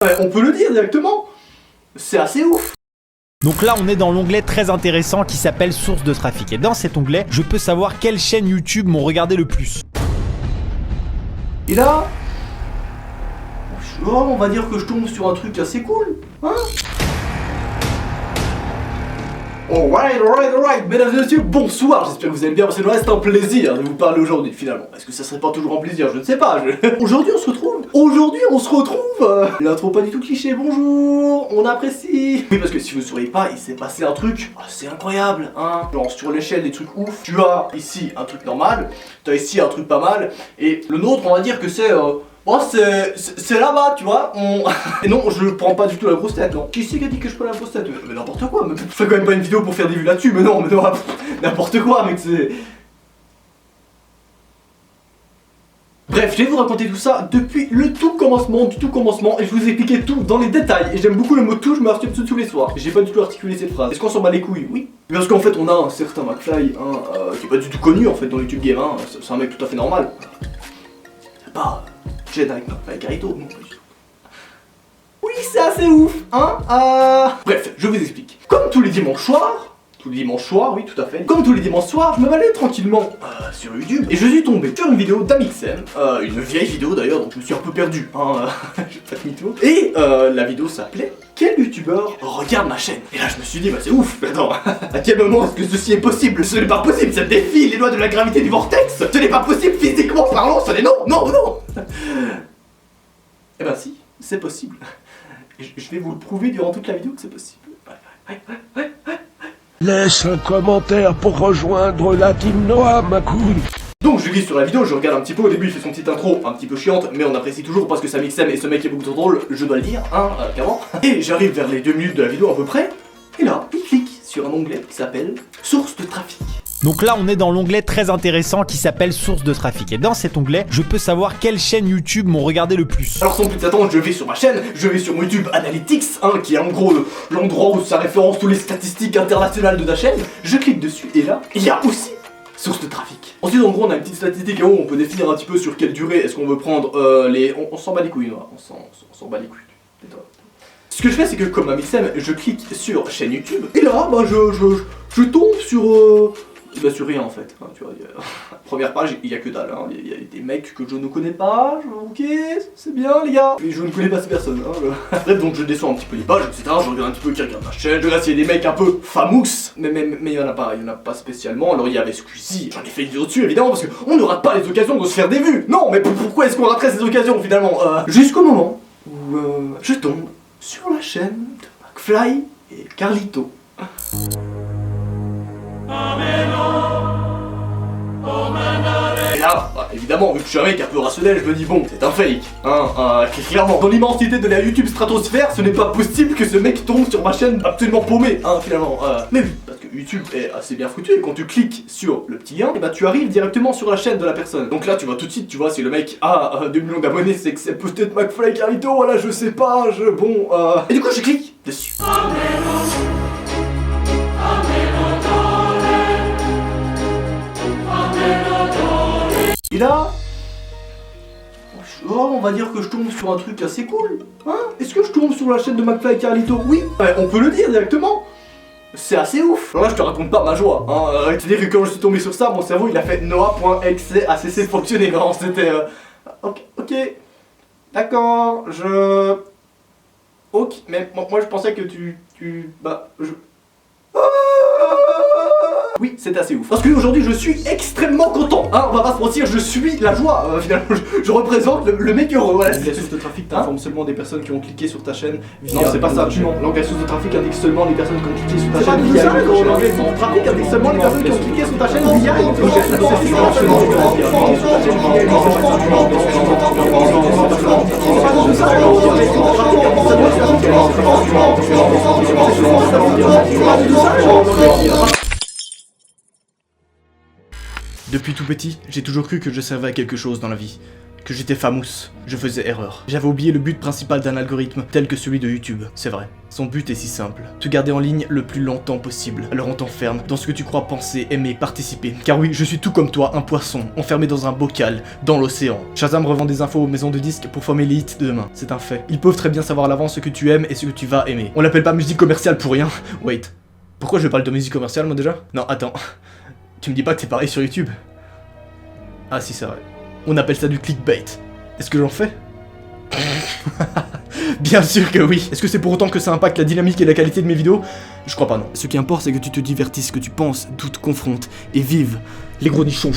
Ouais, on peut le dire directement. C'est assez ouf. Donc là on est dans l'onglet très intéressant qui s'appelle source de trafic. Et dans cet onglet, je peux savoir quelles chaînes YouTube m'ont regardé le plus. Et là, on va dire que je tombe sur un truc assez cool, hein. Alright, mesdames et messieurs, bonsoir, j'espère que vous allez bien, parce que c'est un plaisir de vous parler aujourd'hui, finalement. Est-ce que ça serait pas toujours un plaisir? Je ne sais pas, Aujourd'hui on se retrouve l'intro pas du tout cliché, bonjour, on apprécie. Oui, parce que si vous ne sauriez pas, il s'est passé un truc, c'est incroyable, hein. Genre sur l'échelle des trucs ouf, tu as ici un truc normal, tu as ici un truc pas mal, et le nôtre, on va dire que c'est... Bon, c'est là-bas, tu vois, Et non, je prends pas du tout la grosse tête, non. Qui c'est qui a dit que je prends la grosse tête? Mais n'importe quoi, mais je fais quand même pas une vidéo pour faire des vues là-dessus, mais non, n'importe quoi, mec, c'est... Bref, je vais vous raconter tout ça depuis le tout commencement, et je vous expliquer tout dans les détails. Et j'aime beaucoup le mot tout, je me retiens tous les soirs. J'ai pas du tout articulé cette phrase. Est-ce qu'on s'en bat les couilles? Oui. Parce qu'en fait, on a un certain McFly, qui est pas du tout connu en fait dans YouTube Game, c'est un mec tout à fait normal. C'est pas... Jedi avec McFly Carito, non plus. Oui, c'est assez ouf, Bref, je vous explique. Comme tous les dimanches soirs, oui, tout à fait. Comme tous les dimanches soirs, je me baladais tranquillement sur YouTube et je suis tombé sur une vidéo d'Amixem, une vieille vidéo d'ailleurs, donc je me suis un peu perdu, j'ai pas de mytho. Et la vidéo s'appelait Quel youtubeur regarde ma chaîne? Et là je me suis dit, bah c'est ouf, attends, à quel moment est-ce que ceci est possible? Ce n'est pas possible, ça défie les lois de la gravité du vortex. Ce n'est pas possible physiquement parlant, ce n'est non. Eh ben si, c'est possible. Je vais vous le prouver durant toute la vidéo que c'est possible. Ouais. Laisse un commentaire pour rejoindre la team Noah, ma couille. Donc je glisse sur la vidéo, je regarde un petit peu, au début il fait son petit intro un petit peu chiante, mais on apprécie toujours parce que c'est Amixem et ce mec est beaucoup trop drôle, je dois le dire, clairement. Et j'arrive vers les 2 minutes de la vidéo à peu près, et là, il clique sur un onglet qui s'appelle Source de trafic. Donc là on est dans l'onglet très intéressant qui s'appelle source de trafic. Et dans cet onglet, je peux savoir quelles chaînes YouTube m'ont regardé le plus. Alors sans plus attendre, je vais sur ma chaîne, je vais sur YouTube Analytics, qui est en gros l'endroit où ça référence toutes les statistiques internationales de ta chaîne. Je clique dessus et là, il y a aussi source de trafic. Ensuite en gros on a une petite statistique et on peut définir un petit peu sur quelle durée est-ce qu'on veut prendre les... On s'en bat les couilles, on s'en bat les couilles. Ce que je fais c'est que comme Amixem, je clique sur chaîne YouTube et là bah je tombe sur... Bah sur rien en fait, tu vois, première page, il y a que dalle, il y a des mecs que je ne connais pas, ok, c'est bien les gars, mais je ne connais pas ces personnes, Bref, donc je descends un petit peu les pages, etc, je regarde un petit peu qui regarde ma chaîne, je regarde s'il y a des mecs un peu famous, mais il y en a pas spécialement, alors il y avait Squeezie, j'en ai fait une vidéo dessus évidemment, parce qu'on ne rate pas les occasions de se faire des vues, non, mais pourquoi est-ce qu'on raterait ces occasions finalement, jusqu'au moment où je tombe sur la chaîne de McFly et Carlito. Et là, bah, évidemment, vu que je suis un mec un peu rationnel, je me dis bon, c'est un fake, clairement. Dans l'immensité de la YouTube stratosphère, ce n'est pas possible que ce mec tombe sur ma chaîne absolument paumée, finalement. Mais oui, parce que YouTube est assez bien foutu et quand tu cliques sur le petit lien, et bah tu arrives directement sur la chaîne de la personne. Donc là, tu vois tout de suite, tu vois, si le mec a 2 millions d'abonnés, c'est que c'est peut-être McFly Carlito, voilà, je sais pas, bon, Et du coup, je clique dessus. Et là, on va dire que je tombe sur un truc assez cool, Est-ce que je tombe sur la chaîne de McFly et Carlito? Oui, ouais, on peut le dire directement. C'est assez ouf. Alors là, je te raconte pas ma joie, C'est-à-dire que quand je suis tombé sur ça, mon cerveau, il a fait Noah.exe a cessé de fonctionner, c'était... Ok, d'accord, Ok, mais moi je pensais que Oui, c'est assez ouf. Parce qu'aujourd'hui, je suis extrêmement content, on va pas se mentir, je suis la joie, finalement, je représente le mec heureux, voilà. La source de trafic t'informe seulement des personnes qui ont cliqué sur ta chaîne. Non, c'est pas ça, l'engagement source de trafic indique seulement les personnes qui ont cliqué sur ta chaîne. L'engagement de trafic indique seulement les personnes qui ont cliqué sur ta chaîne via Depuis tout petit, j'ai toujours cru que je servais à quelque chose dans la vie. que j'étais famous. Je faisais erreur. J'avais oublié le but principal d'un algorithme tel que celui de YouTube. C'est vrai. Son but est si simple. Te garder en ligne le plus longtemps possible. Alors on t'enferme dans ce que tu crois penser, aimer, participer. Car oui, je suis tout comme toi, un poisson, enfermé dans un bocal, dans l'océan. Shazam revend des infos aux maisons de disques pour former l'élite de demain. C'est un fait. Ils peuvent très bien savoir à l'avance ce que tu aimes et ce que tu vas aimer. On l'appelle pas musique commerciale pour rien. Wait. Pourquoi je parle de musique commerciale moi déjà? Non, attends. Tu me dis pas que t'es pareil sur YouTube? Ah si, c'est vrai. On appelle ça du clickbait. Est-ce que j'en fais? Bien sûr que oui. Est-ce que c'est pour autant que ça impacte la dynamique et la qualité de mes vidéos? Je crois pas, non. Ce qui importe, c'est que tu te divertisses, que tu penses, doutes, confrontes et vives les gros nichons.